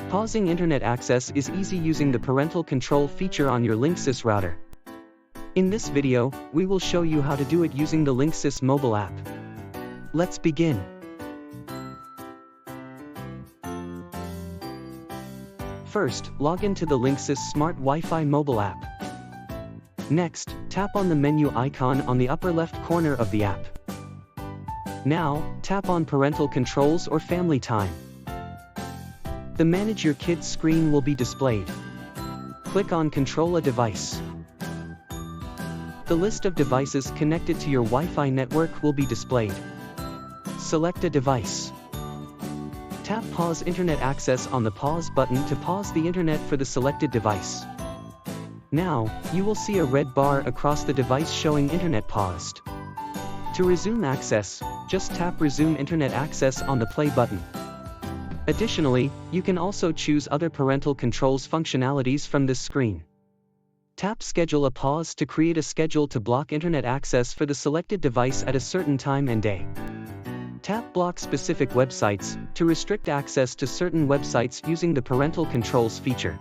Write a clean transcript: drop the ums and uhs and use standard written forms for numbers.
Pausing internet access is easy using the parental control feature on your Linksys router. In this video, we will show you how to do it using the Linksys mobile app. Let's begin. First, log into the Linksys Smart Wi-Fi mobile app. Next, tap on the menu icon on the upper left corner of the app. Now, tap on Parental Controls or Family Time. The Manage Your Kids screen will be displayed. Click on Control a device. The list of devices connected to your Wi-Fi network will be displayed. Select a device. Tap Pause Internet Access on the Pause button to pause the internet for the selected device. Now, you will see a red bar across the device showing Internet paused. To resume access, just tap Resume Internet Access on the play button. Additionally, you can also choose other parental controls functionalities from this screen. Tap Schedule a pause to create a schedule to block internet access for the selected device at a certain time and day. Tap Block Specific Websites to restrict access to certain websites using the Parental Controls feature.